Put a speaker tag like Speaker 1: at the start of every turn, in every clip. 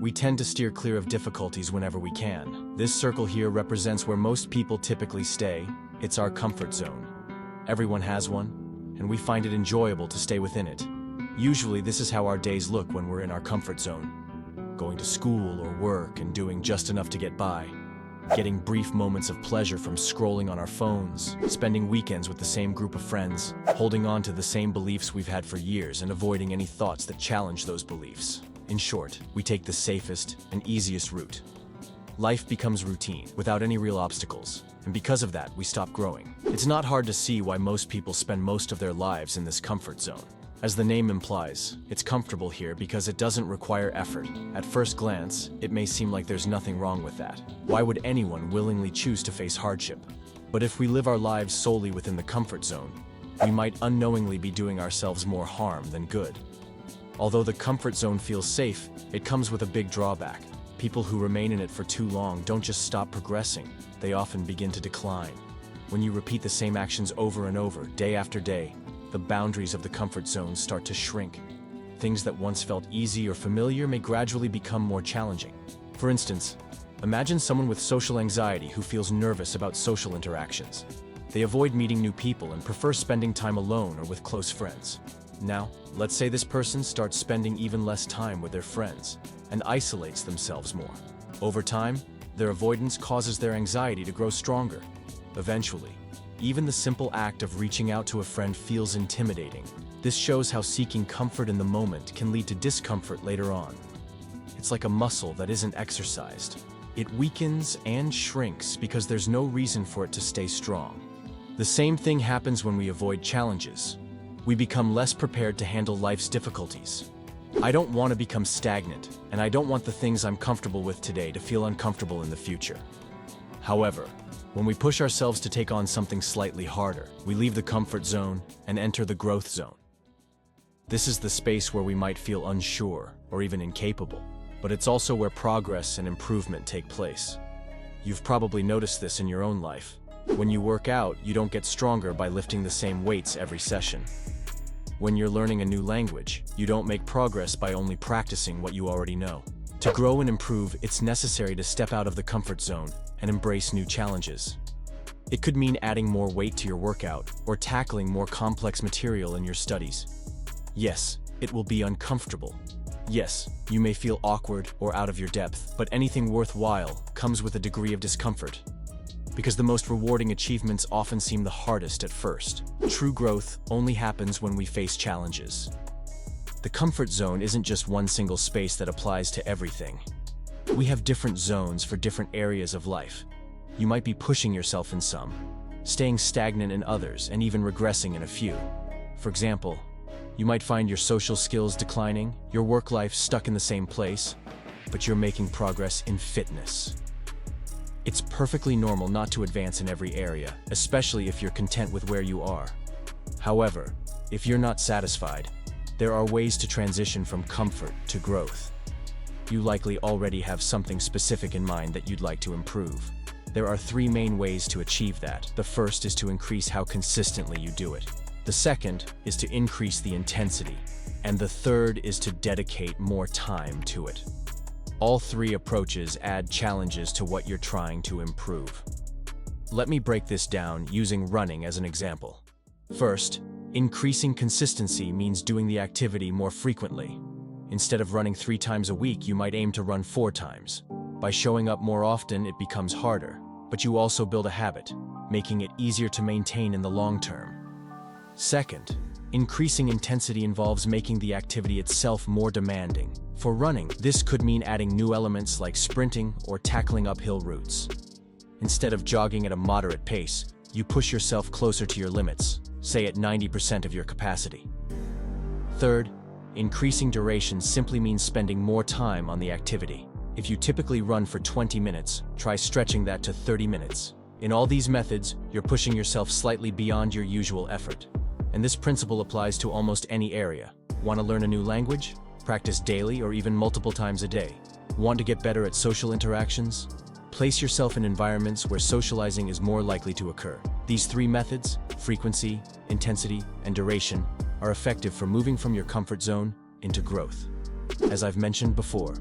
Speaker 1: We tend to steer clear of difficulties whenever we can. This circle here represents where most people typically stay. It's our comfort zone. Everyone has one, and we find it enjoyable to stay within it. Usually, this is how our days look when we're in our comfort zone. Going to school or work and doing just enough to get by. Getting brief moments of pleasure from scrolling on our phones. Spending weekends with the same group of friends. Holding on to the same beliefs we've had for years and avoiding any thoughts that challenge those beliefs. In short, we take the safest and easiest route. Life becomes routine, without any real obstacles, and because of that, we stop growing. It's not hard to see why most people spend most of their lives in this comfort zone. As the name implies, it's comfortable here because it doesn't require effort. At first glance, it may seem like there's nothing wrong with that. Why would anyone willingly choose to face hardship? But if we live our lives solely within the comfort zone, we might unknowingly be doing ourselves more harm than good. Although the comfort zone feels safe, it comes with a big drawback. People who remain in it for too long don't just stop progressing, they often begin to decline. When you repeat the same actions over and over, day after day, the boundaries of the comfort zone start to shrink. Things that once felt easy or familiar may gradually become more challenging. For instance, imagine someone with social anxiety who feels nervous about social interactions. They avoid meeting new people and prefer spending time alone or with close friends. Now, let's say this person starts spending even less time with their friends and isolates themselves more. Over time, their avoidance causes their anxiety to grow stronger. Eventually, even the simple act of reaching out to a friend feels intimidating. This shows how seeking comfort in the moment can lead to discomfort later on. It's like a muscle that isn't exercised. It weakens and shrinks because there's no reason for it to stay strong. The same thing happens when we avoid challenges. We become less prepared to handle life's difficulties. I don't want to become stagnant, and I don't want the things I'm comfortable with today to feel uncomfortable in the future. However, when we push ourselves to take on something slightly harder, we leave the comfort zone and enter the growth zone. This is the space where we might feel unsure or even incapable, but it's also where progress and improvement take place. You've probably noticed this in your own life. When you work out, you don't get stronger by lifting the same weights every session. When you're learning a new language, you don't make progress by only practicing what you already know. To grow and improve, it's necessary to step out of the comfort zone and embrace new challenges. It could mean adding more weight to your workout or tackling more complex material in your studies. Yes, it will be uncomfortable. Yes, you may feel awkward or out of your depth, but anything worthwhile comes with a degree of discomfort. Because the most rewarding achievements often seem the hardest at first. True growth only happens when we face challenges. The comfort zone isn't just one single space that applies to everything. We have different zones for different areas of life. You might be pushing yourself in some, staying stagnant in others, and even regressing in a few. For example, you might find your social skills declining, your work life stuck in the same place, but you're making progress in fitness. It's perfectly normal not to advance in every area, especially if you're content with where you are. However, if you're not satisfied, there are ways to transition from comfort to growth. You likely already have something specific in mind that you'd like to improve. There are 3 main ways to achieve that. The first is to increase how consistently you do it. The second is to increase the intensity. And the third is to dedicate more time to it. All 3 approaches add challenges to what you're trying to improve. Let me break this down using running as an example. First, increasing consistency means doing the activity more frequently. Instead of running 3 times a week, you might aim to run 4 times. By showing up more often, it becomes harder, but you also build a habit, making it easier to maintain in the long term. Second, increasing intensity involves making the activity itself more demanding. For running, this could mean adding new elements like sprinting or tackling uphill routes. Instead of jogging at a moderate pace, you push yourself closer to your limits, say at 90% of your capacity. Third, increasing duration simply means spending more time on the activity. If you typically run for 20 minutes, try stretching that to 30 minutes. In all these methods, you're pushing yourself slightly beyond your usual effort. And this principle applies to almost any area. Want to learn a new language? Practice daily or even multiple times a day. Want to get better at social interactions? Place yourself in environments where socializing is more likely to occur. These 3 methods, frequency, intensity, and duration, are effective for moving from your comfort zone into growth. As I've mentioned before,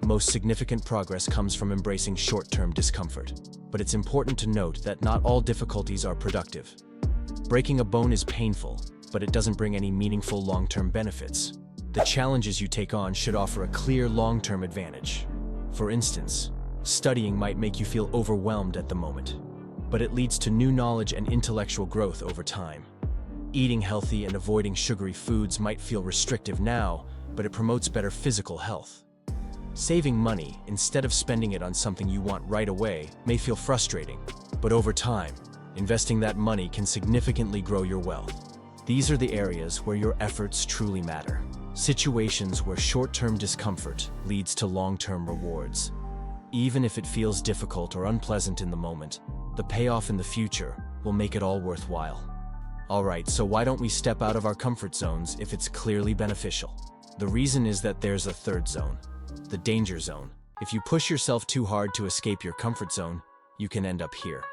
Speaker 1: Most significant progress comes from embracing short-term discomfort. But it's important to note that not all difficulties are productive. Breaking a bone is painful, but it doesn't bring any meaningful long-term benefits. The challenges you take on should offer a clear long-term advantage. For instance, studying might make you feel overwhelmed at the moment, but it leads to new knowledge and intellectual growth over time. Eating healthy and avoiding sugary foods might feel restrictive now, but it promotes better physical health. Saving money instead of spending it on something you want right away may feel frustrating, but over time, investing that money can significantly grow your wealth. These are the areas where your efforts truly matter. Situations where short-term discomfort leads to long-term rewards. Even if it feels difficult or unpleasant in the moment, the payoff in the future will make it all worthwhile. Alright, so why don't we step out of our comfort zones if it's clearly beneficial? The reason is that there's a third zone, the danger zone. If you push yourself too hard to escape your comfort zone, you can end up here.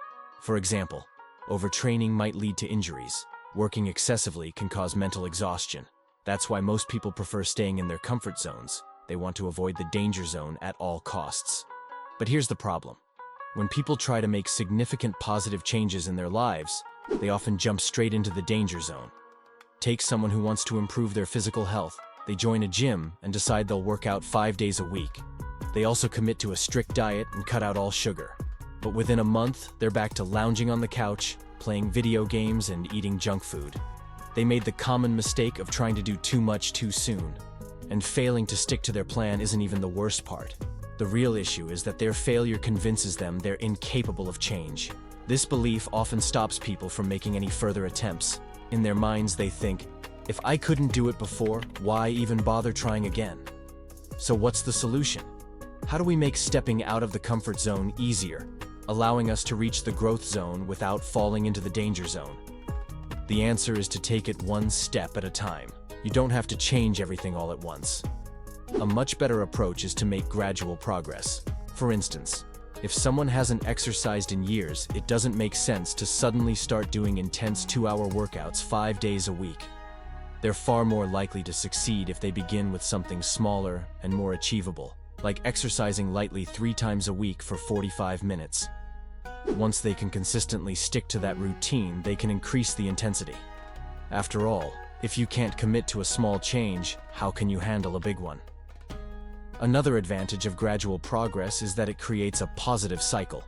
Speaker 1: For example, overtraining might lead to injuries. Working excessively can cause mental exhaustion. That's why most people prefer staying in their comfort zones. They want to avoid the danger zone at all costs. But here's the problem. When people try to make significant positive changes in their lives, they often jump straight into the danger zone. Take someone who wants to improve their physical health. They join a gym and decide they'll work out 5 days a week. They also commit to a strict diet and cut out all sugar. But within a month, they're back to lounging on the couch, playing video games, and eating junk food. They made the common mistake of trying to do too much too soon. And failing to stick to their plan isn't even the worst part. The real issue is that their failure convinces them they're incapable of change. This belief often stops people from making any further attempts. In their minds, they think, if I couldn't do it before, why even bother trying again? So what's the solution? How do we make stepping out of the comfort zone easier, allowing us to reach the growth zone without falling into the danger zone? The answer is to take it one step at a time. You don't have to change everything all at once. A much better approach is to make gradual progress. For instance, if someone hasn't exercised in years, it doesn't make sense to suddenly start doing intense 2-hour workouts 5 days a week. They're far more likely to succeed if they begin with something smaller and more achievable, like exercising lightly 3 times a week for 45 minutes. Once they can consistently stick to that routine, they can increase the intensity. After all, if you can't commit to a small change, how can you handle a big one? Another advantage of gradual progress is that it creates a positive cycle.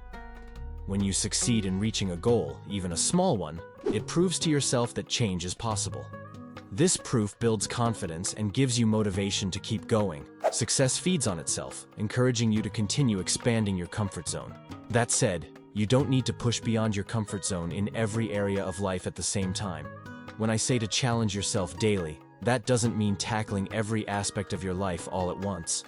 Speaker 1: When you succeed in reaching a goal, even a small one, it proves to yourself that change is possible. This proof builds confidence and gives you motivation to keep going. Success feeds on itself, encouraging you to continue expanding your comfort zone. That said, you don't need to push beyond your comfort zone in every area of life at the same time. When I say to challenge yourself daily, that doesn't mean tackling every aspect of your life all at once.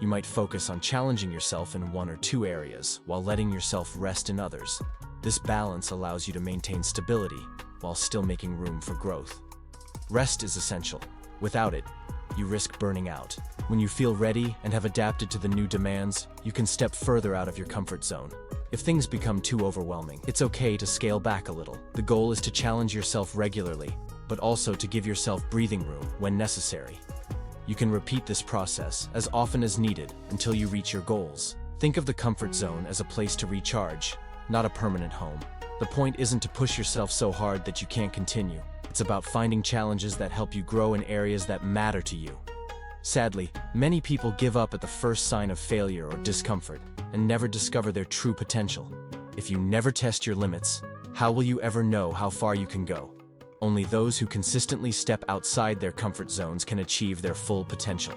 Speaker 1: You might focus on challenging yourself in 1 or 2 areas while letting yourself rest in others. This balance allows you to maintain stability while still making room for growth. Rest is essential. Without it, you risk burning out. When you feel ready and have adapted to the new demands, you can step further out of your comfort zone. If things become too overwhelming, it's okay to scale back a little. The goal is to challenge yourself regularly, but also to give yourself breathing room when necessary. You can repeat this process as often as needed until you reach your goals. Think of the comfort zone as a place to recharge, not a permanent home. The point isn't to push yourself so hard that you can't continue. It's about finding challenges that help you grow in areas that matter to you. Sadly, many people give up at the first sign of failure or discomfort and never discover their true potential. If you never test your limits, how will you ever know how far you can go? Only those who consistently step outside their comfort zones can achieve their full potential.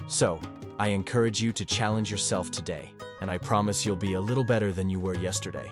Speaker 1: So, I encourage you to challenge yourself today, and I promise you'll be a little better than you were yesterday.